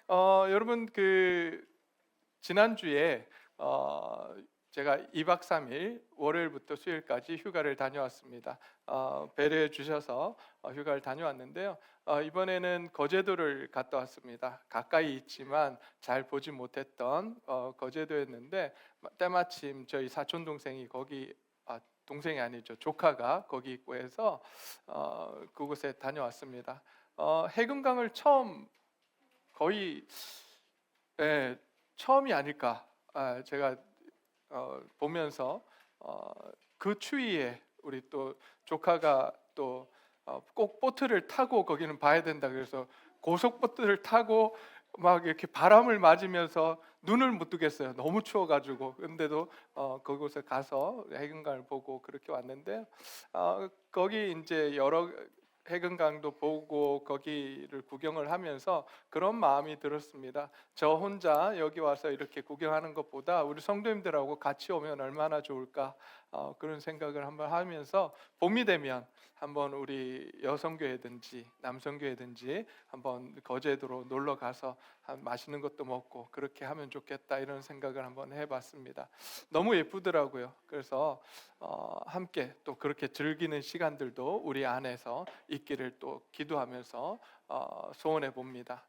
여러분 지난주에 제가 2박 3일 월요일부터 수요일까지 휴가를 다녀왔습니다. 배려해 주셔서 휴가를 다녀왔는데요. 이번에는 거제도를 갔다 왔습니다. 가까이 있지만 잘 보지 못했던 거제도였는데 때마침 저희 사촌 동생이 거기 동생이 아니죠, 조카가 거기 있고 해서 그곳에 다녀왔습니다. 해금강을 거의 예, 처음이 아닐까. 제가 보면서 그 추위에 우리 또 조카가 또 꼭 보트를 타고 거기는 봐야 된다 그래서 고속보트를 타고 막 이렇게 바람을 맞으면서 눈을 못 뜨겠어요. 너무 추워가지고. 근데도 그곳에 가서 해금강을 보고 그렇게 왔는데, 거기 이제 여러 해금강도 보고 거기를 구경을 하면서 그런 마음이 들었습니다. 저 혼자 여기 와서 이렇게 구경하는 것보다 우리 성도님들하고 같이 오면 얼마나 좋을까, 그런 생각을 한번 하면서 봄이 되면 한번 우리 여성교회든지 남성교회든지 한번 거제도로 놀러 가서 맛있는 것도 먹고 그렇게 하면 좋겠다, 이런 생각을 한번 해봤습니다. 너무 예쁘더라고요. 그래서 함께 또 그렇게 즐기는 시간들도 우리 안에서 있기를 또 기도하면서 소원해 봅니다.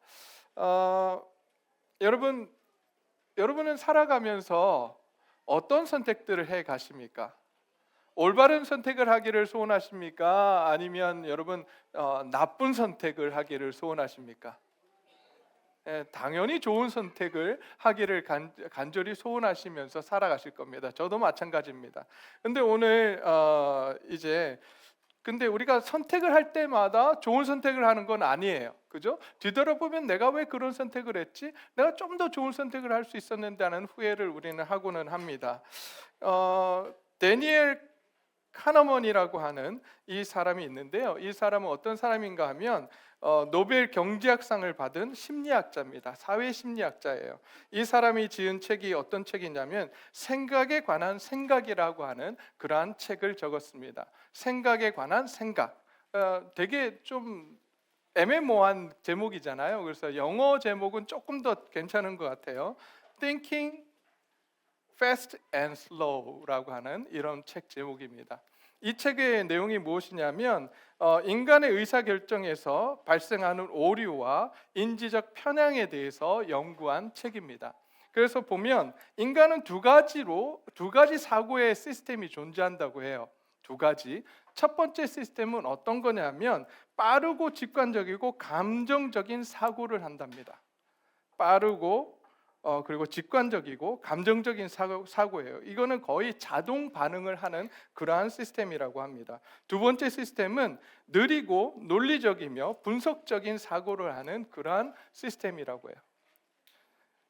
여러분은 살아가면서 어떤 선택들을 해 가십니까? 올바른 선택을 하기를 소원하십니까? 아니면 여러분 나쁜 선택을 하기를 소원하십니까? 당연히 좋은 선택을 하기를 간절히 소원하시면서 살아가실 겁니다. 저도 마찬가지입니다. 근데 오늘 근데 우리가 선택을 할 때마다 좋은 선택을 하는 건 아니에요. 그죠? 뒤돌아보면 내가 왜 그런 선택을 했지? 내가 좀 더 좋은 선택을 할 수 있었는데 하는 후회를 우리는 하고는 합니다. 데니엘 카너먼이라고 하는 이 사람이 있는데요. 이 사람은 어떤 사람인가 하면 노벨 경제학상을 받은 심리학자입니다. 사회 심리학자예요. 이 사람이 지은 책이 어떤 책이냐면 생각에 관한 생각이라고 하는 그러한 책을 적었습니다. 생각에 관한 생각. 되게 좀 애매모호한 제목이잖아요. 그래서 영어 제목은 조금 더 괜찮은 것 같아요. Thinking Fast and Slow라고 하는 이런 책 제목입니다. 이 책의 내용이 무엇이냐면 인간의 의사결정에서 발생하는 오류와 인지적 편향에 대해서 연구한 책입니다. 그래서 보면 인간은 두 가지 사고의 시스템이 존재한다고 해요. 두 가지. 첫 번째 시스템은 어떤 거냐면 빠르고 직관적이고 감정적인 사고를 한답니다. 빠르고 그리고 직관적이고 감정적인 사고예요. 이거는 거의 자동 반응을 하는 그러한 시스템이라고 합니다. 두 번째 시스템은 느리고 논리적이며 분석적인 사고를 하는 그러한 시스템이라고 해요.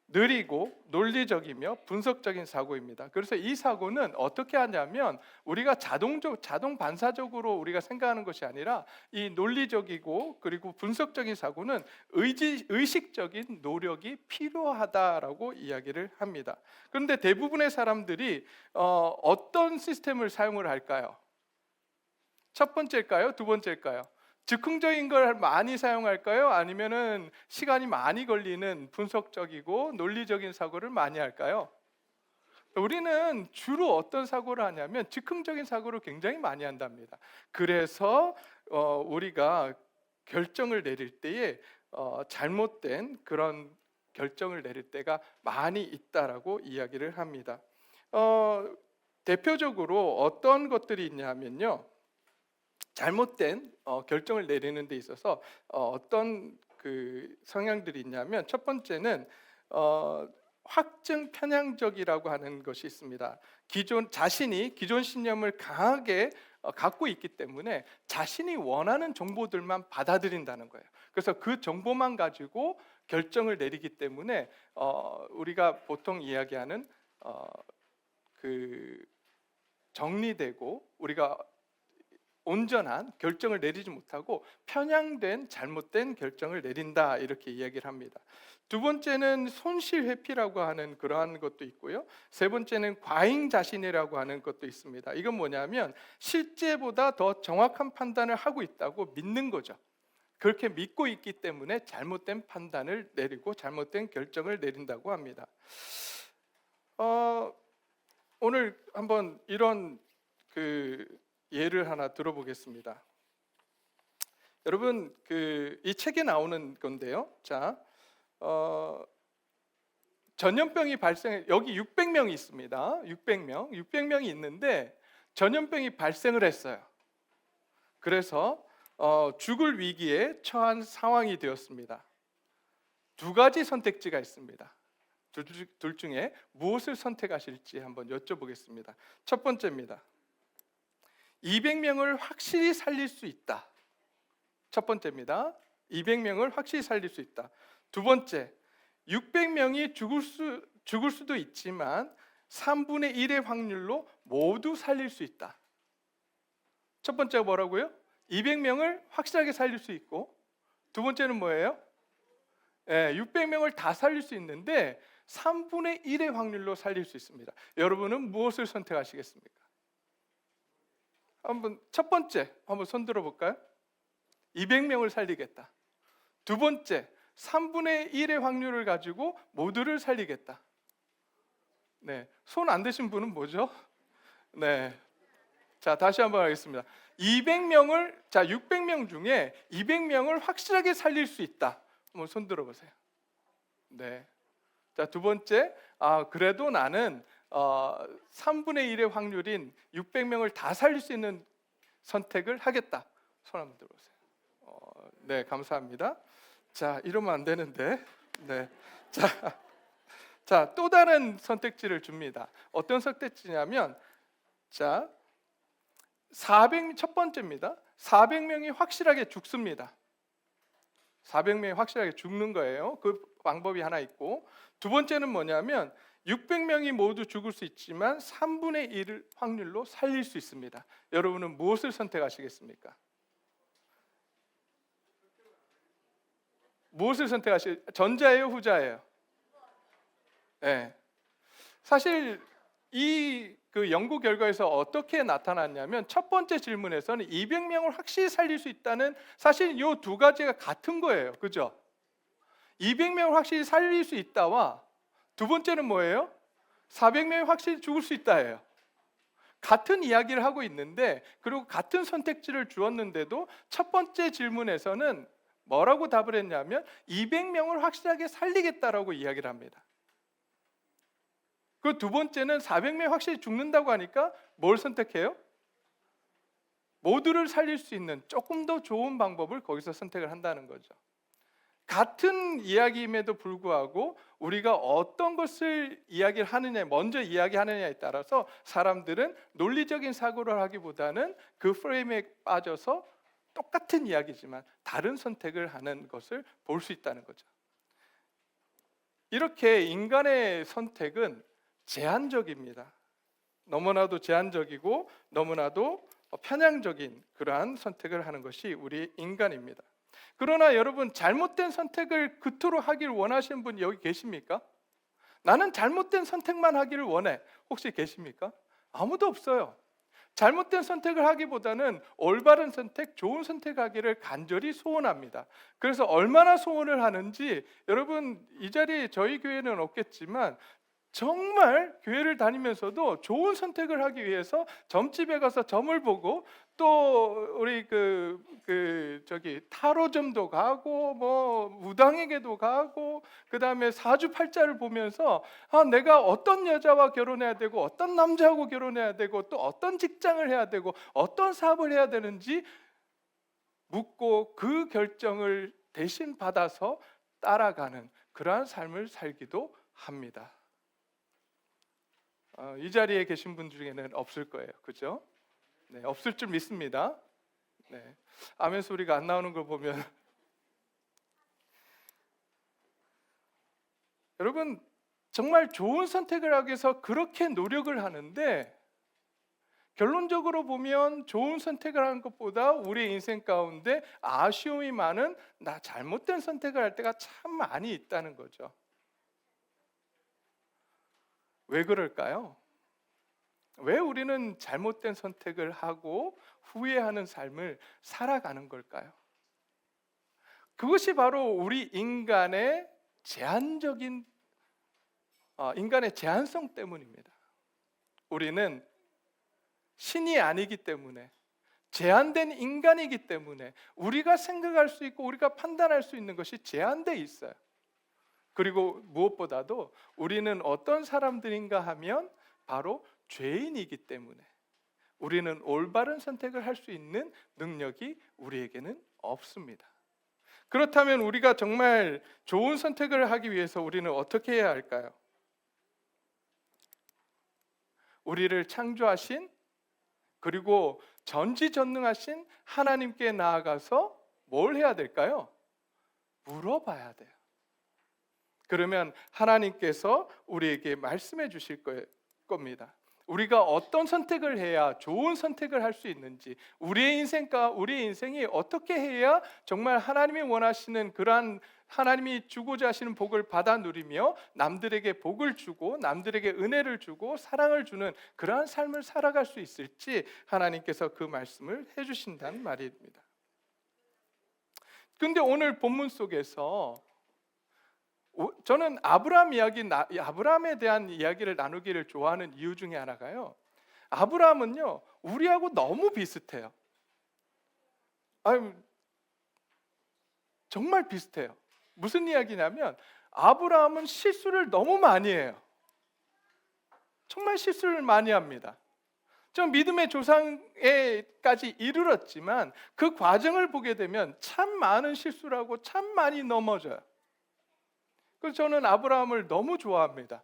느리고 논리적이며 분석적인 사고입니다. 그래서 이 사고는 어떻게 하냐면 우리가 자동 반사적으로 우리가 생각하는 것이 아니라 이 논리적이고 그리고 분석적인 사고는 의식적인 노력이 필요하다라고 이야기를 합니다. 그런데 대부분의 사람들이 어떤 시스템을 사용을 할까요? 첫 번째일까요? 두 번째일까요? 즉흥적인 걸 많이 사용할까요? 아니면은 시간이 많이 걸리는 분석적이고 논리적인 사고를 많이 할까요? 우리는 주로 어떤 사고를 하냐면 즉흥적인 사고를 굉장히 많이 한답니다. 그래서 우리가 결정을 내릴 때에 잘못된 그런 결정을 내릴 때가 많이 있다라고 이야기를 합니다. 대표적으로 어떤 것들이 있냐면요. 잘못된 결정을 내리는 데 있어서 어떤 그 성향들이 있냐면 첫 번째는 확증 편향적이라고 하는 것이 있습니다. 기존 신념을 강하게 갖고 있기 때문에 자신이 원하는 정보들만 받아들인다는 거예요. 그래서 그 정보만 가지고 결정을 내리기 때문에 우리가 보통 이야기하는 그 정리되고 우리가 온전한 결정을 내리지 못하고 편향된 잘못된 결정을 내린다, 이렇게 이야기를 합니다. 두 번째는 손실 회피라고 하는 그러한 것도 있고요. 세 번째는 과잉 자신이라고 하는 것도 있습니다. 이건 뭐냐면 실제보다 더 정확한 판단을 하고 있다고 믿는 거죠. 그렇게 믿고 있기 때문에 잘못된 판단을 내리고 잘못된 결정을 내린다고 합니다. 오늘 한번 이런 예를 하나 들어보겠습니다. 여러분 이 책에 나오는 건데요. 자, 전염병이 여기 600명이 있습니다. 600명이 있는데 전염병이 발생을 했어요. 그래서 죽을 위기에 처한 상황이 되었습니다. 두 가지 선택지가 있습니다. 둘 중에 무엇을 선택하실지 한번 여쭤보겠습니다. 첫 번째입니다. 200명을 확실히 살릴 수 있다. 첫 번째입니다. 200명을 확실히 살릴 수 있다. 두 번째, 600명이 죽을 수도 있지만 3분의 1의 확률로 모두 살릴 수 있다. 첫 번째가 뭐라고요? 200명을 확실하게 살릴 수 있고, 두 번째는 뭐예요? 600명을 다 살릴 수 있는데 3분의 1의 확률로 살릴 수 있습니다. 여러분은 무엇을 선택하시겠습니까? 첫 번째 한번 손 들어볼까요? 200명을 살리겠다. 두 번째, 3분의 1의 확률을 가지고 모두를 살리겠다. 네, 손 안 드신 분은 뭐죠? 네, 자 다시 한번 하겠습니다. 600명 중에 200명을 확실하게 살릴 수 있다. 한번 손 들어보세요. 네, 자 두 번째, 그래도 나는 3분의 1의 확률인 600명을 다 살릴 수 있는 선택을 하겠다. 손 한번 들어보세요. 네, 감사합니다. 자, 이러면 안 되는데. 네. 자, 또 다른 선택지를 줍니다. 어떤 선택지냐면, 자, 첫 번째입니다. 400명이 확실하게 죽습니다. 400명이 확실하게 죽는 거예요. 그 방법이 하나 있고, 두 번째는 뭐냐면 600명이 모두 죽을 수 있지만 3분의 1을 확률로 살릴 수 있습니다. 여러분은 무엇을 선택하시겠습니까? 무엇을 전자예요, 후자예요? 네. 사실 그 연구 결과에서 어떻게 나타났냐면 첫 번째 질문에서는 200명을 확실히 살릴 수 있다는, 사실 이 두 가지가 같은 거예요. 그죠? 200명을 확실히 살릴 수 있다와 두 번째는 뭐예요? 400명이 확실히 죽을 수 있다예요. 같은 이야기를 하고 있는데, 그리고 같은 선택지를 주었는데도 첫 번째 질문에서는 뭐라고 답을 했냐면 200명을 확실하게 살리겠다라고 이야기를 합니다. 그 두 번째는 400명 확실히 죽는다고 하니까 뭘 선택해요? 모두를 살릴 수 있는 조금 더 좋은 방법을 거기서 선택을 한다는 거죠. 같은 이야기임에도 불구하고 우리가 어떤 것을 이야기를 하느냐, 먼저 이야기하느냐에 따라서 사람들은 논리적인 사고를 하기보다는 그 프레임에 빠져서 똑같은 이야기지만 다른 선택을 하는 것을 볼 수 있다는 거죠. 이렇게 인간의 선택은 제한적입니다. 너무나도 제한적이고 너무나도 편향적인 그러한 선택을 하는 것이 우리 인간입니다. 그러나 여러분, 잘못된 선택을 그토록 하기를 원하시는 분 여기 계십니까? 나는 잘못된 선택만 하기를 원해. 혹시 계십니까? 아무도 없어요. 잘못된 선택을 하기보다는 올바른 선택, 좋은 선택하기를 간절히 소원합니다. 그래서 얼마나 소원을 하는지, 여러분 이 자리에 저희 교회는 없겠지만 정말 교회를 다니면서도 좋은 선택을 하기 위해서 점집에 가서 점을 보고, 또 우리 타로점도 가고 뭐 무당에게도 가고, 그 다음에 사주팔자를 보면서 내가 어떤 여자와 결혼해야 되고 어떤 남자하고 결혼해야 되고 또 어떤 직장을 해야 되고 어떤 사업을 해야 되는지 묻고 그 결정을 대신 받아서 따라가는 그러한 삶을 살기도 합니다. 이 자리에 계신 분 중에는 없을 거예요. 그죠? 네, 없을 줄 믿습니다. 네, 아멘 소리가 안 나오는 걸 보면 여러분, 정말 좋은 선택을 하기 위해서 그렇게 노력을 하는데, 결론적으로 보면 좋은 선택을 하는 것보다 우리 인생 가운데 아쉬움이 많은, 나 잘못된 선택을 할 때가 참 많이 있다는 거죠. 왜 그럴까요? 왜 우리는 잘못된 선택을 하고 후회하는 삶을 살아가는 걸까요? 그것이 바로 우리 인간의 제한적인 인간의 제한성 때문입니다. 우리는 신이 아니기 때문에, 제한된 인간이기 때문에 우리가 생각할 수 있고 우리가 판단할 수 있는 것이 제한되어 있어요. 그리고 무엇보다도 우리는 어떤 사람들인가 하면 바로 죄인이기 때문에 우리는 올바른 선택을 할 수 있는 능력이 우리에게는 없습니다. 그렇다면 우리가 정말 좋은 선택을 하기 위해서 우리는 어떻게 해야 할까요? 우리를 창조하신, 그리고 전지전능하신 하나님께 나아가서 뭘 해야 될까요? 물어봐야 돼요. 그러면 하나님께서 우리에게 말씀해 주실 겁니다. 우리가 어떤 선택을 해야 좋은 선택을 할 수 있는지, 우리의 인생이 어떻게 해야 정말 하나님이 원하시는 그러한, 하나님이 주고자 하시는 복을 받아 누리며 남들에게 복을 주고 남들에게 은혜를 주고 사랑을 주는 그러한 삶을 살아갈 수 있을지 하나님께서 그 말씀을 해주신다는 말입니다. 근데 오늘 본문 속에서 저는 아브라함에 대한 이야기를 나누기를 좋아하는 이유 중에 하나가요, 아브라함은요 우리하고 너무 비슷해요. 정말 비슷해요. 무슨 이야기냐면 아브라함은 실수를 너무 많이 해요. 정말 실수를 많이 합니다. 좀 믿음의 조상에까지 이르렀지만 그 과정을 보게 되면 참 많은 실수를 하고 참 많이 넘어져요. 그래서 저는 아브라함을 너무 좋아합니다.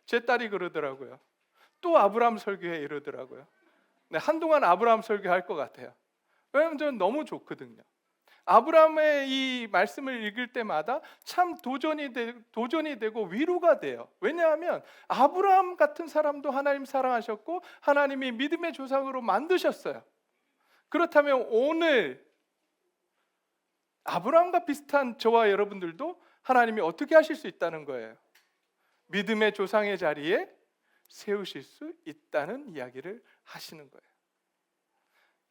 제 딸이 그러더라고요. 또 아브라함 설교해 이러더라고요. 한동안 아브라함 설교할 것 같아요. 왜냐하면 저는 너무 좋거든요. 아브라함의 이 말씀을 읽을 때마다 참 도전이 되고 위로가 돼요. 왜냐하면 아브라함 같은 사람도 하나님 사랑하셨고 하나님이 믿음의 조상으로 만드셨어요. 그렇다면 오늘 아브라함과 비슷한 저와 여러분들도 하나님이 어떻게 하실 수 있다는 거예요? 믿음의 조상의 자리에 세우실 수 있다는 이야기를 하시는 거예요.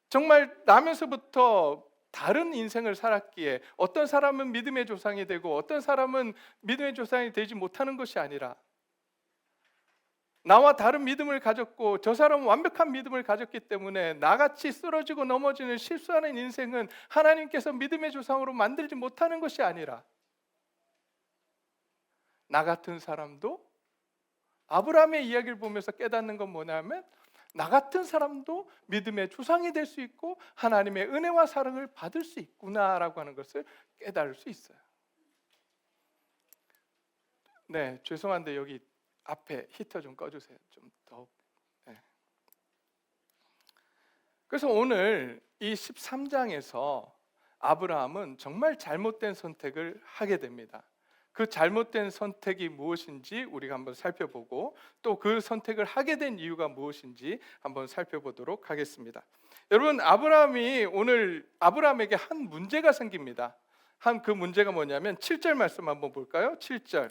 정말 나면서부터 다른 인생을 살았기에 어떤 사람은 믿음의 조상이 되고 어떤 사람은 믿음의 조상이 되지 못하는 것이 아니라 나와 다른 믿음을 가졌고 저 사람은 완벽한 믿음을 가졌기 때문에 나같이 쓰러지고 넘어지는 실수하는 인생은 하나님께서 믿음의 조상으로 만들지 못하는 것이 아니라 나 같은 사람도 아브라함의 이야기를 보면서 깨닫는 건 뭐냐면 나 같은 사람도 믿음의 조상이 될 수 있고 하나님의 은혜와 사랑을 받을 수 있구나라고 하는 것을 깨달을 수 있어요. 네, 죄송한데 여기 앞에 히터 좀 꺼주세요. 좀 더. 네. 그래서 오늘 이 13장에서 아브라함은 정말 잘못된 선택을 하게 됩니다. 그 잘못된 선택이 무엇인지 우리가 한번 살펴보고 또 그 선택을 하게 된 이유가 무엇인지 한번 살펴보도록 하겠습니다. 여러분, 오늘 아브라함에게 한 문제가 생깁니다. 그 문제가 뭐냐면 7절 말씀 한번 볼까요? 7절.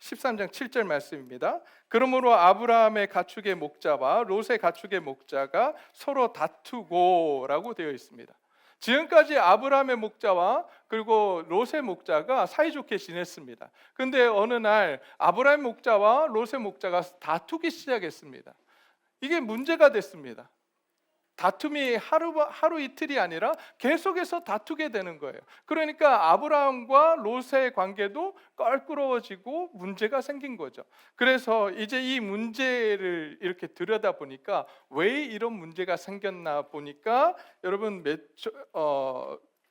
13장 7절 말씀입니다. 그러므로 아브라함의 가축의 목자와 롯의 가축의 목자가 서로 다투고라고 되어 있습니다. 지금까지 아브라함의 목자와 그리고 롯의 목자가 사이좋게 지냈습니다. 그런데 어느 날 아브라함의 목자와 롯의 목자가 다투기 시작했습니다. 이게 문제가 됐습니다. 다툼이 하루 이틀이 아니라 계속해서 다투게 되는 거예요. 그러니까 아브라함과 롯의 관계도 껄끄러워지고 문제가 생긴 거죠. 그래서 이제 이 문제를 이렇게 들여다보니까 왜 이런 문제가 생겼나 보니까 여러분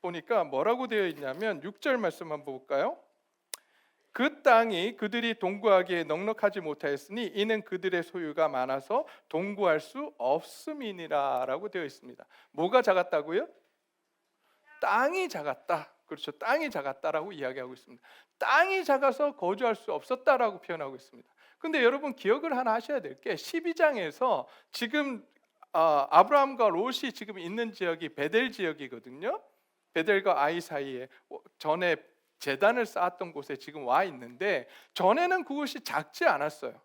보니까 뭐라고 되어 있냐면 6절 말씀 한번 볼까요? 그 땅이 그들이 동거하기에 넉넉하지 못하였으니 이는 그들의 소유가 많아서 동거할 수 없음이니라 라고 되어 있습니다. 뭐가 작았다고요? 땅이 작았다. 그렇죠. 땅이 작았다라고 이야기하고 있습니다. 땅이 작아서 거주할 수 없었다라고 표현하고 있습니다. 근데 여러분 기억을 하나 하셔야 될 게 12장에서 지금 아브라함과 롯이 지금 있는 지역이 베델 지역이거든요. 베델과 아이 사이에 전에 제단을 쌓았던 곳에 지금 와 있는데 전에는 그곳이 작지 않았어요.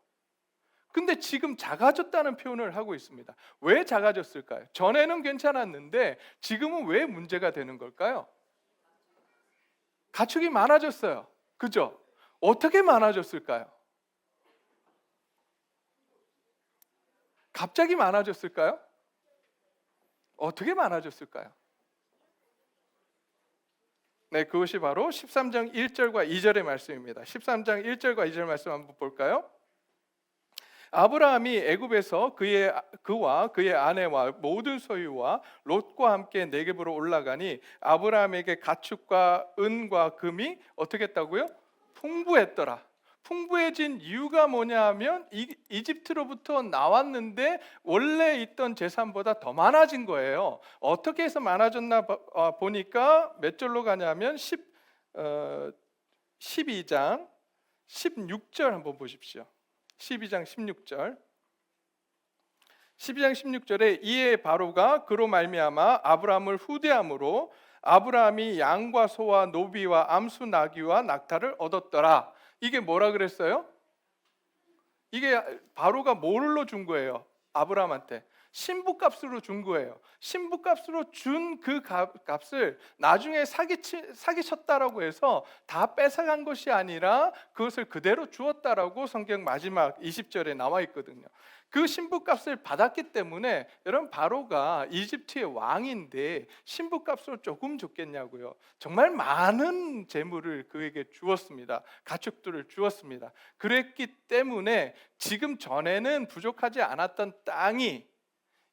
근데 지금 작아졌다는 표현을 하고 있습니다. 왜 작아졌을까요? 전에는 괜찮았는데 지금은 왜 문제가 되는 걸까요? 가축이 많아졌어요. 그죠? 어떻게 많아졌을까요? 갑자기 많아졌을까요? 어떻게 많아졌을까요? 네, 그것이 바로 13장 1절과 2절의 말씀입니다. 13장 1절과 2절 말씀 한번 볼까요? 아브라함이 애굽에서 그와 그의 아내와 모든 소유와 롯과 함께 네겝으로 올라가니 아브라함에게 가축과 은과 금이 어떻게 했다고요? 풍부했더라. 풍부해진 이유가 뭐냐 하면 이집트로부터 나왔는데 원래 있던 재산보다 더 많아진 거예요. 어떻게 해서 많아졌나 보니까 몇 절로 가냐면 12장 16절 한번 보십시오. 12장 16절 12장 16절에 이에 바로가 그로 말미암아 아브라함을 후대함으로 아브라함이 양과 소와 노비와 암수 나귀와 낙타를 얻었더라. 이게 뭐라 그랬어요? 이게 바로가 뭘로 준 거예요? 아브라함한테 신부값으로 준 거예요. 신부값으로 준 그 값을 나중에 사기쳤다라고 해서 다 뺏어간 것이 아니라 그것을 그대로 주었다라고 성경 마지막 20절에 나와 있거든요. 그 신부값을 받았기 때문에 여러분 바로가 이집트의 왕인데 신부값으로 조금 줬겠냐고요. 정말 많은 재물을 그에게 주었습니다. 가축들을 주었습니다. 그랬기 때문에 지금 전에는 부족하지 않았던 땅이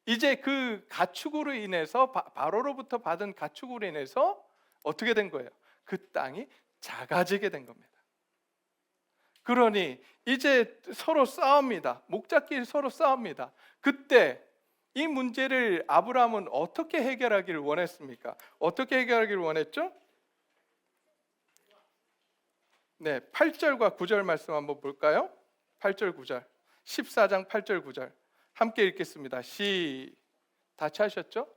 이제 그 가축으로 인해서 바로로부터 받은 가축으로 인해서 어떻게 된 거예요? 그 땅이 작아지게 된 겁니다. 그러니 이제 서로 싸웁니다. 목자끼리 서로 싸웁니다. 그때 이 문제를 아브라함은 어떻게 해결하기를 원했습니까? 어떻게 해결하기를 원했죠? 네, 8절과 9절 말씀 한번 볼까요? 8절 9절 14장 8절 9절 함께 읽겠습니다. 다 찾으셨죠?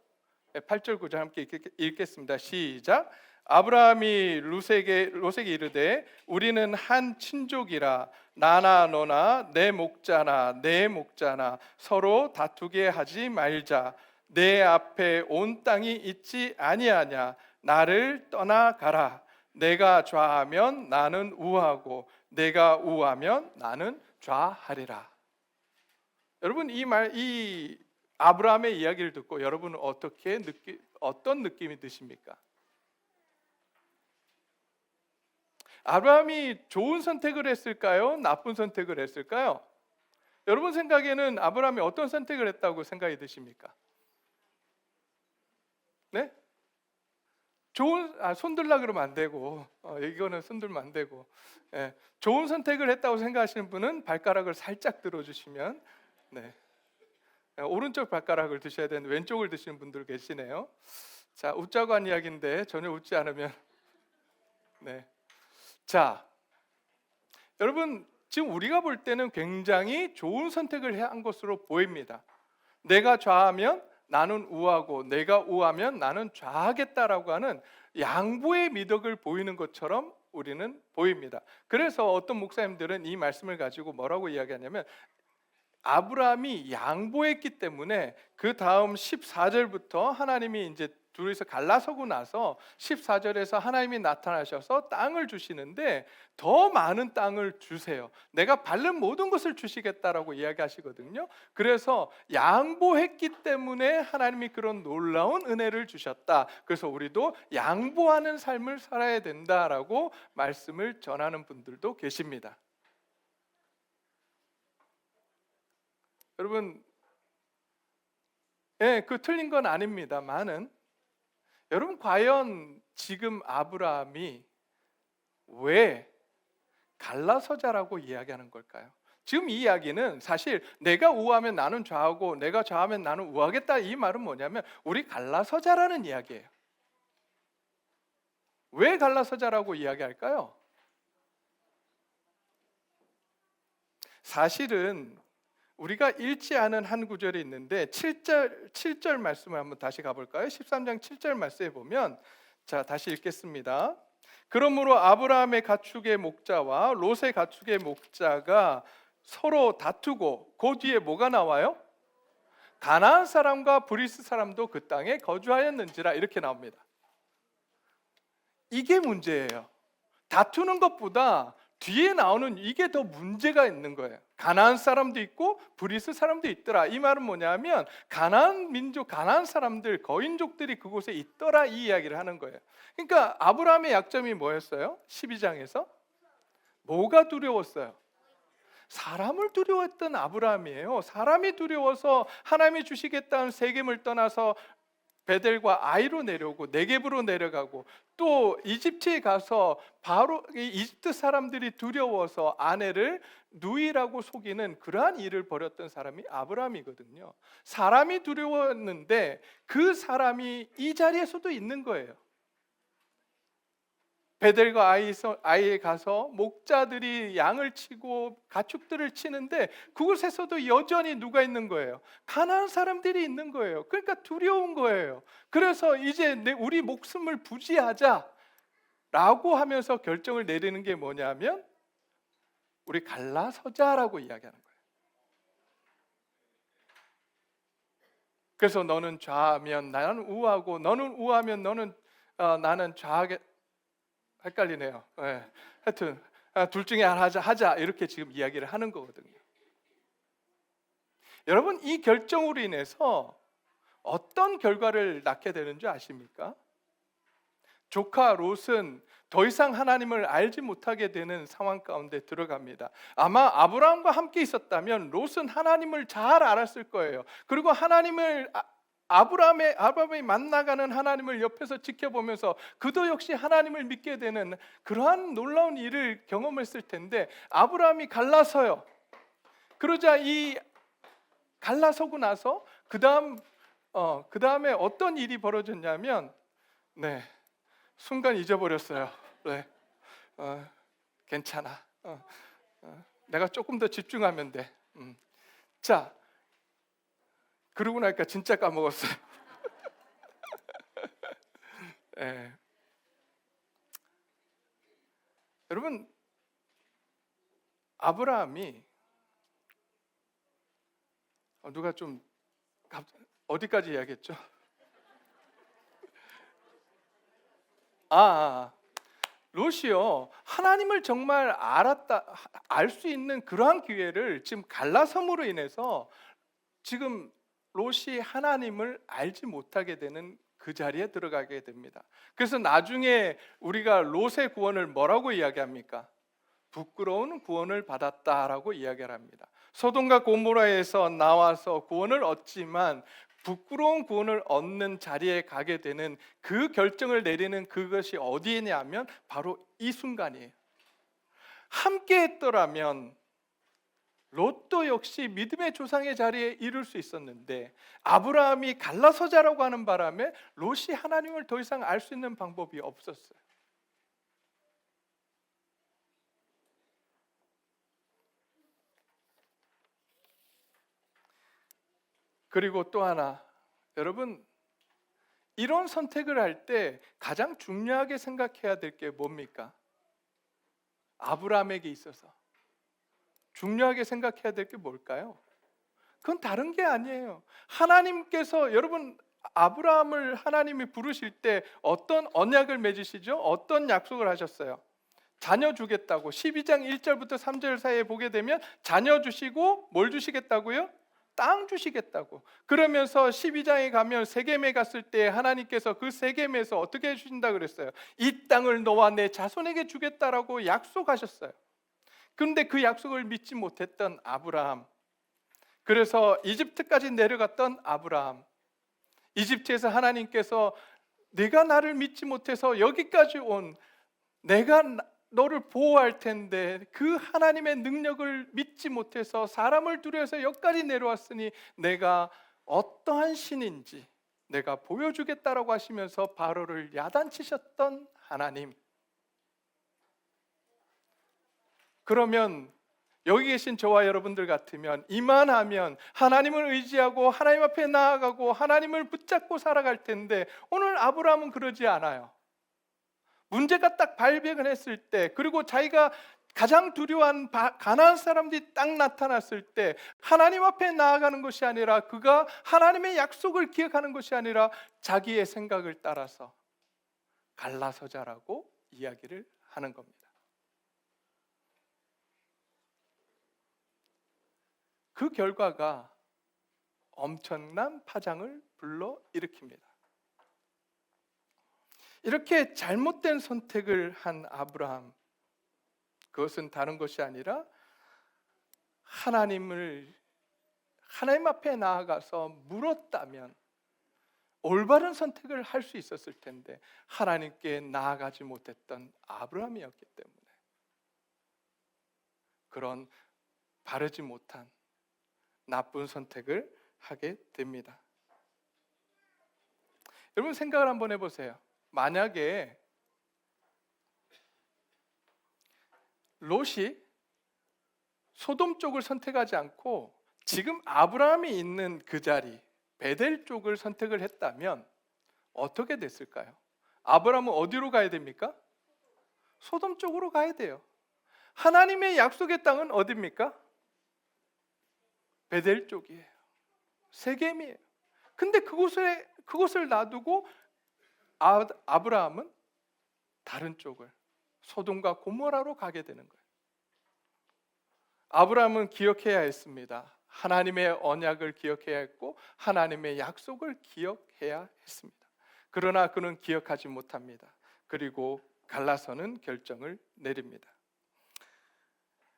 8절 9절 함께 읽겠습니다. 시작. 아브라함이 롯에게 이르되 우리는 한 친족이라 나나 너나 내 목자나 내 목자나 서로 다투게 하지 말자. 내 앞에 온 땅이 있지 아니하냐. 나를 떠나가라. 내가 좌하면 나는 우하고 내가 우하면 나는 좌하리라. 여러분 이 아브라함의 이야기를 듣고 여러분은 어떤 느낌이 드십니까? 아브라함이 좋은 선택을 했을까요? 나쁜 선택을 했을까요? 여러분 생각에는 아브라함이 어떤 선택을 했다고 생각이 드십니까? 네? 손 들라 그러면 안 되고 이거는 손 들면 안 되고 좋은 선택을 했다고 생각하시는 분은 발가락을 살짝 들어주시면 네. 오른쪽 발가락을 드셔야 되는데 왼쪽을 드시는 분들 계시네요. 자, 웃자고 한 이야기인데 전혀 웃지 않으면 네. 자, 여러분 지금 우리가 볼 때는 굉장히 좋은 선택을 한 것으로 보입니다. 내가 좌하면 나는 우하고 내가 우하면 나는 좌하겠다라고 하는 양보의 미덕을 보이는 것처럼 우리는 보입니다. 그래서 어떤 목사님들은 이 말씀을 가지고 뭐라고 이야기하냐면 아브라함이 양보했기 때문에 그 다음 14절부터 하나님이 이제 둘이서 갈라서고 나서 14절에서 하나님이 나타나셔서 땅을 주시는데 더 많은 땅을 주세요. 내가 밟는 모든 것을 주시겠다라고 이야기하시거든요. 그래서 양보했기 때문에 하나님이 그런 놀라운 은혜를 주셨다. 그래서 우리도 양보하는 삶을 살아야 된다라고 말씀을 전하는 분들도 계십니다. 여러분, 그 틀린 건 아닙니다만은 여러분 과연 지금 아브라함이 왜 갈라서자라고 이야기하는 걸까요? 지금 이 이야기는 사실 내가 우하면 나는 좌하고 내가 좌하면 나는 우하겠다 이 말은 뭐냐면 우리 갈라서자라는 이야기예요. 왜 갈라서자라고 이야기할까요? 사실은 우리가 읽지 않은 한 구절이 있는데 7절 말씀을 한번 다시 가볼까요? 13장 7절 말씀에 보면 자 다시 읽겠습니다. 그러므로 아브라함의 가축의 목자와 롯의 가축의 목자가 서로 다투고 그 뒤에 뭐가 나와요? 가나안 사람과 브리스 사람도 그 땅에 거주하였는지라 이렇게 나옵니다. 이게 문제예요. 다투는 것보다 뒤에 나오는 이게 더 문제가 있는 거예요. 가나안 사람도 있고 브리스 사람도 있더라. 이 말은 뭐냐면 가나안 민족, 가나안 사람들, 거인족들이 그곳에 있더라, 이 이야기를 하는 거예요. 그러니까 아브라함의 약점이 뭐였어요? 12장에서 뭐가 두려웠어요? 사람을 두려워했던 아브라함이에요. 사람이 두려워서 하나님이 주시겠다는 세겜을 떠나서 베델과 아이로 내려오고 네겝으로 내려가고, 또 이집트에 가서 바로 이집트 사람들이 두려워서 아내를 누이라고 속이는 그러한 일을 벌였던 사람이 아브라함이거든요. 사람이 두려웠는데 그 사람이 이 자리에서도 있는 거예요. 베델과 아이에 가서 목자들이 양을 치고 가축들을 치는데 그곳에서도 여전히 누가 있는 거예요? 가나안 사람들이 있는 거예요. 그러니까 두려운 거예요. 그래서 이제 우리 목숨을 부지하자라고 하면서 결정을 내리는 게 뭐냐면 우리 갈라서자라고 이야기하는 거예요. 그래서 너는 좌하면 나는 우하고, 너는 우하면 나는 좌하게, 헷갈리네요. 네. 하여튼 둘 중에 하나 하자 이렇게 지금 이야기를 하는 거거든요. 여러분, 이 결정으로 인해서 어떤 결과를 낳게 되는 줄 아십니까? 조카 롯은 더 이상 하나님을 알지 못하게 되는 상황 가운데 들어갑니다. 아마 아브라함과 함께 있었다면 롯은 하나님을 잘 알았을 거예요. 그리고 아브라함이 만나가는 하나님을 옆에서 지켜보면서 그도 역시 하나님을 믿게 되는 그러한 놀라운 일을 경험했을 텐데, 아브라함이 갈라서요. 그러자 이 갈라서고 나서 그 다음에 어떤 일이 벌어졌냐면, 순간 잊어버렸어요. 괜찮아. 내가 조금 더 집중하면 돼. 자, 그러고 나니까 진짜 까먹었어요. 네. 여러분, 아브라함이 누가 좀 어디까지 이야기했죠? 롯이요, 하나님을 정말 알 수 있는 그러한 기회를 지금 갈라섬으로 인해서 지금 롯이 하나님을 알지 못하게 되는 그 자리에 들어가게 됩니다. 그래서 나중에 우리가 롯의 구원을 뭐라고 이야기합니까? 부끄러운 구원을 받았다라고 이야기를 합니다. 소돔과 고모라에서 나와서 구원을 얻지만 부끄러운 구원을 얻는 자리에 가게 되는 그 결정을 내리는 그것이 어디냐면 바로 이 순간이에요. 함께 했더라면 롯도 역시 믿음의 조상의 자리에 이룰 수 있었는데, 아브라함이 갈라서자라고 하는 바람에 롯이 하나님을 더 이상 알 수 있는 방법이 없었어요. 그리고 또 하나, 여러분, 이런 선택을 할 때 가장 중요하게 생각해야 될 게 뭡니까? 아브라함에게 있어서 중요하게 생각해야 될 게 뭘까요? 그건 다른 게 아니에요. 하나님께서, 여러분, 아브라함을 하나님이 부르실 때 어떤 언약을 맺으시죠? 어떤 약속을 하셨어요? 자녀 주겠다고. 12장 1절부터 3절 사이에 보게 되면 자녀 주시고 뭘 주시겠다고요? 땅 주시겠다고. 그러면서 12장에 가면 세겜에 갔을 때 하나님께서 그 세겜에서 어떻게 해주신다 그랬어요? 이 땅을 너와 내 자손에게 주겠다라고 약속하셨어요. 그런데 그 약속을 믿지 못했던 아브라함, 그래서 이집트까지 내려갔던 아브라함, 이집트에서 하나님께서 네가 나를 믿지 못해서 여기까지 온, 내가 너를 보호할 텐데 그 하나님의 능력을 믿지 못해서 사람을 두려워서 여기까지 내려왔으니 내가 어떠한 신인지 내가 보여주겠다라고 하시면서 바로를 야단치셨던 하나님. 그러면 여기 계신 저와 여러분들 같으면 이만하면 하나님을 의지하고 하나님 앞에 나아가고 하나님을 붙잡고 살아갈 텐데, 오늘 아브라함은 그러지 않아요. 문제가 딱 발병을 했을 때, 그리고 자기가 가장 두려워한 가나안 사람들이 딱 나타났을 때 하나님 앞에 나아가는 것이 아니라, 그가 하나님의 약속을 기억하는 것이 아니라 자기의 생각을 따라서 갈라서자라고 이야기를 하는 겁니다. 그 결과가 엄청난 파장을 불러일으킵니다. 이렇게 잘못된 선택을 한 아브라함, 그것은 다른 것이 아니라 하나님 앞에 나아가서 물었다면 올바른 선택을 할 수 있었을 텐데 하나님께 나아가지 못했던 아브라함이었기 때문에 그런 바르지 못한 나쁜 선택을 하게 됩니다. 여러분 생각을 한번 해보세요. 만약에 롯이 소돔 쪽을 선택하지 않고 지금 아브라함이 있는 그 자리 베델 쪽을 선택을 했다면 어떻게 됐을까요? 아브라함은 어디로 가야 됩니까? 소돔 쪽으로 가야 돼요. 하나님의 약속의 땅은 어디입니까? 베델 쪽이에요. 세겜이에요. 근데 그곳을 놔두고 아브라함은 다른 쪽을 소돔과 고모라로 가게 되는 거예요. 아브라함은 기억해야 했습니다. 하나님의 언약을 기억해야 했고 하나님의 약속을 기억해야 했습니다. 그러나 그는 기억하지 못합니다. 그리고 갈라서는 결정을 내립니다.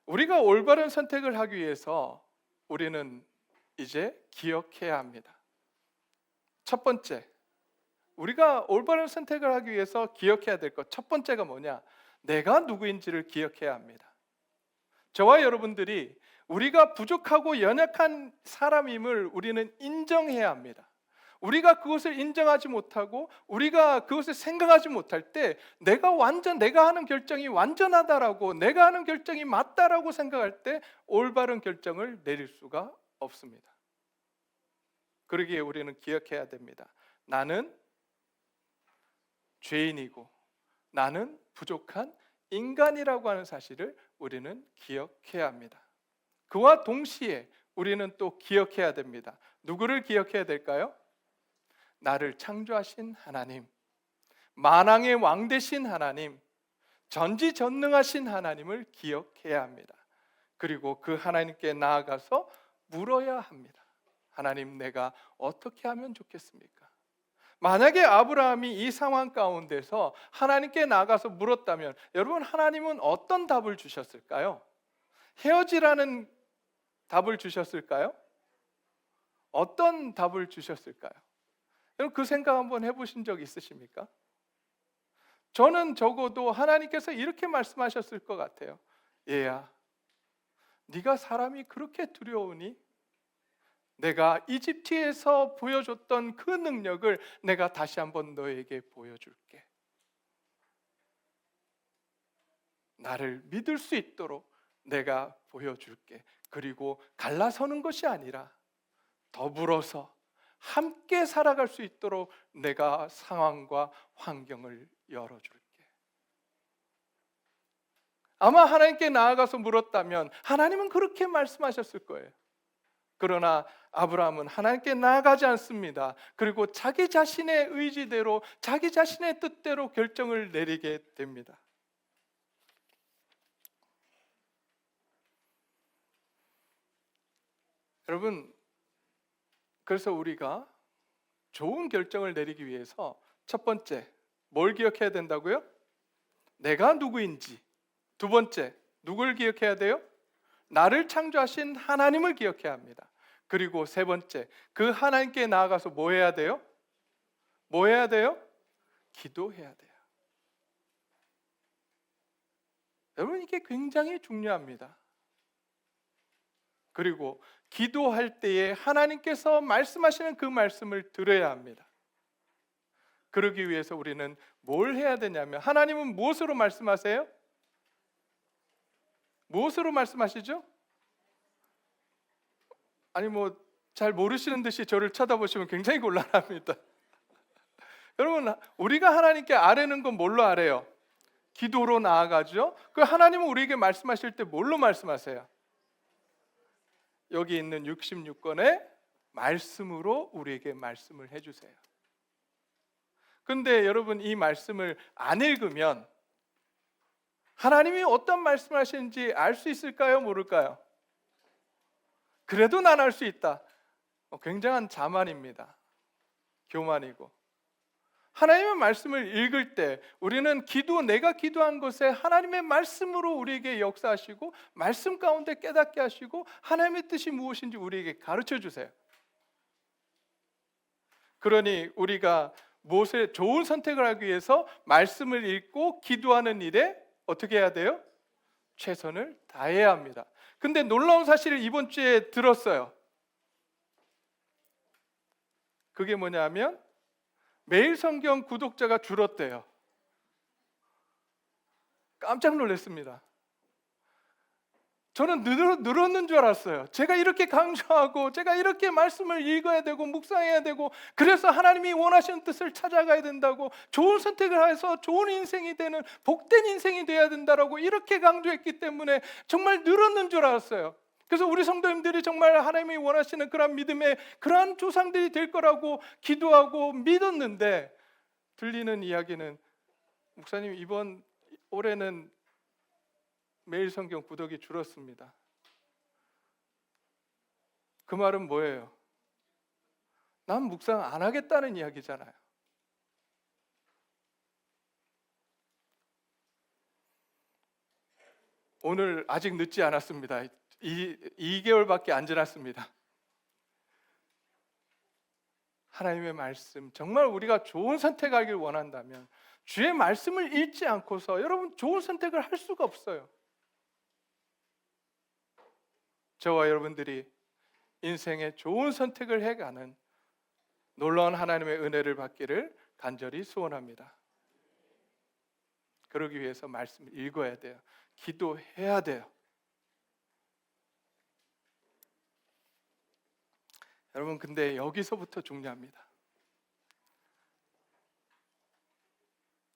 우리가 올바른 선택을 하기 위해서 우리는 이제 기억해야 합니다. 첫 번째, 우리가 올바른 선택을 하기 위해서 기억해야 될 것 첫 번째가 뭐냐? 내가 누구인지를 기억해야 합니다. 저와 여러분들이 우리가 부족하고 연약한 사람임을 우리는 인정해야 합니다. 우리가 그것을 인정하지 못하고 우리가 그것을 생각하지 못할 때 내가 하는 결정이 완전하다라고, 내가 하는 결정이 맞다라고 생각할 때 올바른 결정을 내릴 수가 없습니다. 그러기에 우리는 기억해야 됩니다. 나는 죄인이고 나는 부족한 인간이라고 하는 사실을 우리는 기억해야 합니다. 그와 동시에 우리는 또 기억해야 됩니다. 누구를 기억해야 될까요? 나를 창조하신 하나님, 만왕의 왕 되신 하나님, 전지전능하신 하나님을 기억해야 합니다. 그리고 그 하나님께 나아가서 물어야 합니다. 하나님, 내가 어떻게 하면 좋겠습니까? 만약에 아브라함이 이 상황 가운데서 하나님께 나아가서 물었다면 여러분, 하나님은 어떤 답을 주셨을까요? 헤어지라는 답을 주셨을까요? 어떤 답을 주셨을까요? 여러분, 그 생각 한번 해보신 적 있으십니까? 저는 적어도 하나님께서 이렇게 말씀하셨을 것 같아요. 얘야, 네가 사람이 그렇게 두려우니 내가 이집트에서 보여줬던 그 능력을 내가 다시 한번 너에게 보여줄게. 나를 믿을 수 있도록 내가 보여줄게. 그리고 갈라서는 것이 아니라 더불어서 함께 살아갈 수 있도록 내가 상황과 환경을 열어줄게. 아마 하나님께 나아가서 물었다면 하나님은 그렇게 말씀하셨을 거예요. 그러나 아브라함은 하나님께 나아가지 않습니다. 그리고 자기 자신의 의지대로, 자기 자신의 뜻대로 결정을 내리게 됩니다. 여러분, 그래서 우리가 좋은 결정을 내리기 위해서 첫 번째, 뭘 기억해야 된다고요? 내가 누구인지. 두 번째, 누굴 기억해야 돼요? 나를 창조하신 하나님을 기억해야 합니다. 그리고 세 번째, 그 하나님께 나아가서 뭐 해야 돼요? 뭐 해야 돼요? 기도해야 돼요. 여러분, 이게 굉장히 중요합니다. 그리고 기도할 때에 하나님께서 말씀하시는 그 말씀을 들어야 합니다. 그러기 위해서 우리는 뭘 해야 되냐면, 하나님은 무엇으로 말씀하세요? 무엇으로 말씀하시죠? 아니 잘 모르시는 듯이 저를 쳐다보시면 굉장히 곤란합니다. 여러분, 우리가 하나님께 아뢰는 건 뭘로 아뢰요? 기도로 나아가죠. 그 하나님은 우리에게 말씀하실 때 뭘로 말씀하세요? 여기 있는 66권의 말씀으로 우리에게 말씀을 해주세요. 근데 여러분, 이 말씀을 안 읽으면 하나님이 어떤 말씀을 하시는지 알 수 있을까요? 모를까요? 그래도 난 할 수 있다. 굉장한 자만입니다. 교만이고. 하나님의 말씀을 읽을 때 우리는 내가 기도한 것에 하나님의 말씀으로 우리에게 역사하시고 말씀 가운데 깨닫게 하시고 하나님의 뜻이 무엇인지 우리에게 가르쳐 주세요. 그러니 우리가 무엇에 좋은 선택을 하기 위해서 말씀을 읽고 기도하는 일에 어떻게 해야 돼요? 최선을 다해야 합니다. 근데 놀라운 사실을 이번 주에 들었어요. 그게 뭐냐면 매일 성경 구독자가 줄었대요. 깜짝 놀랐습니다. 저는 늘었는 줄 알았어요. 제가 이렇게 강조하고 제가 이렇게 말씀을 읽어야 되고 묵상해야 되고 그래서 하나님이 원하시는 뜻을 찾아가야 된다고 좋은 선택을 해서 좋은 인생이 되는 복된 인생이 돼야 된다라고 이렇게 강조했기 때문에 정말 늘었는 줄 알았어요. 그래서 우리 성도님들이 정말 하나님이 원하시는 그런 믿음의 그러한 조상들이 될 거라고 기도하고 믿었는데 들리는 이야기는 목사님 이번 올해는 매일 성경 구독이 줄었습니다. 그 말은 뭐예요? 난 묵상 안 하겠다는 이야기잖아요. 오늘 아직 늦지 않았습니다. 2개월밖에 안 지났습니다. 하나님의 말씀 정말 우리가 좋은 선택하길 원한다면 주의 말씀을 읽지 않고서 여러분 좋은 선택을 할 수가 없어요. 저와 여러분들이 인생에 좋은 선택을 해가는 놀라운 하나님의 은혜를 받기를 간절히 소원합니다. 그러기 위해서 말씀을 읽어야 돼요. 기도해야 돼요. 여러분 근데 여기서부터 중요합니다.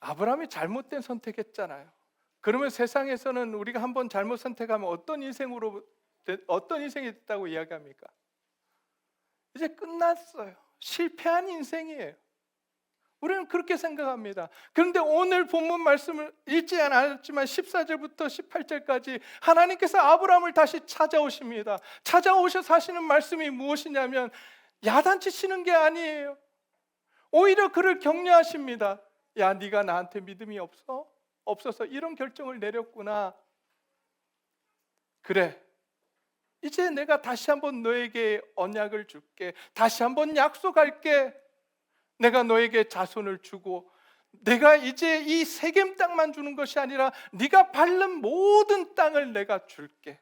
아브라함이 잘못된 선택했잖아요. 그러면 세상에서는 우리가 한번 잘못 선택하면 어떤 인생이 됐다고 이야기합니까? 이제 끝났어요. 실패한 인생이에요. 우리는 그렇게 생각합니다. 그런데 오늘 본문 말씀을 읽지 않았지만 14절부터 18절까지 하나님께서 아브라함을 다시 찾아오십니다. 찾아오셔서 하시는 말씀이 무엇이냐면 야단치 치는 게 아니에요. 오히려 그를 격려하십니다. 야, 네가 나한테 믿음이 없어서 이런 결정을 내렸구나. 그래, 이제 내가 다시 한번 너에게 언약을 줄게. 다시 한번 약속할게. 내가 너에게 자손을 주고 내가 이제 이 세겜 땅만 주는 것이 아니라 네가 밟는 모든 땅을 내가 줄게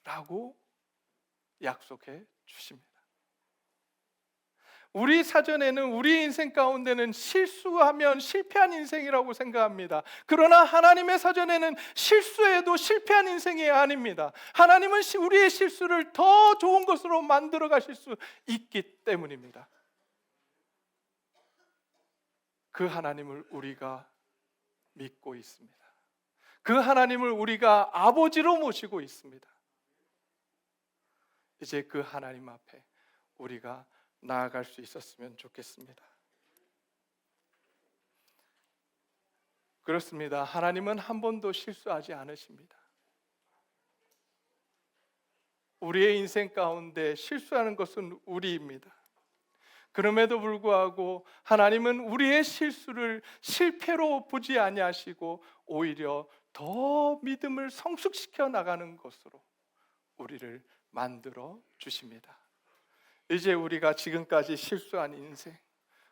라고 약속해 주십니다. 우리 사전에는 우리 인생 가운데는 실수하면 실패한 인생이라고 생각합니다. 그러나 하나님의 사전에는 실수해도 실패한 인생이 아닙니다. 하나님은 우리의 실수를 더 좋은 것으로 만들어 가실 수 있기 때문입니다. 그 하나님을 우리가 믿고 있습니다. 그 하나님을 우리가 아버지로 모시고 있습니다. 이제 그 하나님 앞에 우리가 나아갈 수 있었으면 좋겠습니다. 그렇습니다. 하나님은 한 번도 실수하지 않으십니다. 우리의 인생 가운데 실수하는 것은 우리입니다. 그럼에도 불구하고 하나님은 우리의 실수를 실패로 보지 아니하시고 오히려 더 믿음을 성숙시켜 나가는 것으로 우리를 만들어 주십니다. 이제 우리가 지금까지 실수한 인생,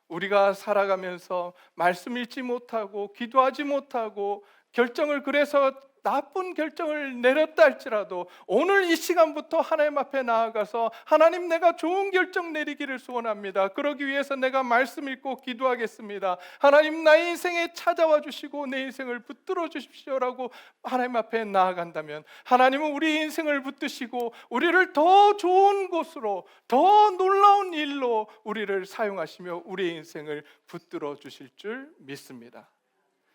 우리가 살아가면서 말씀 읽지 못하고 기도하지 못하고 결정을 그래서 나쁜 결정을 내렸다 할지라도 오늘 이 시간부터 하나님 앞에 나아가서 하나님 내가 좋은 결정 내리기를 소원합니다. 그러기 위해서 내가 말씀 읽고 기도하겠습니다. 하나님 나의 인생에 찾아와 주시고 내 인생을 붙들어 주십시오라고 하나님 앞에 나아간다면 하나님은 우리 인생을 붙드시고 우리를 더 좋은 곳으로 더 놀라운 일로 우리를 사용하시며 우리의 인생을 붙들어 주실 줄 믿습니다.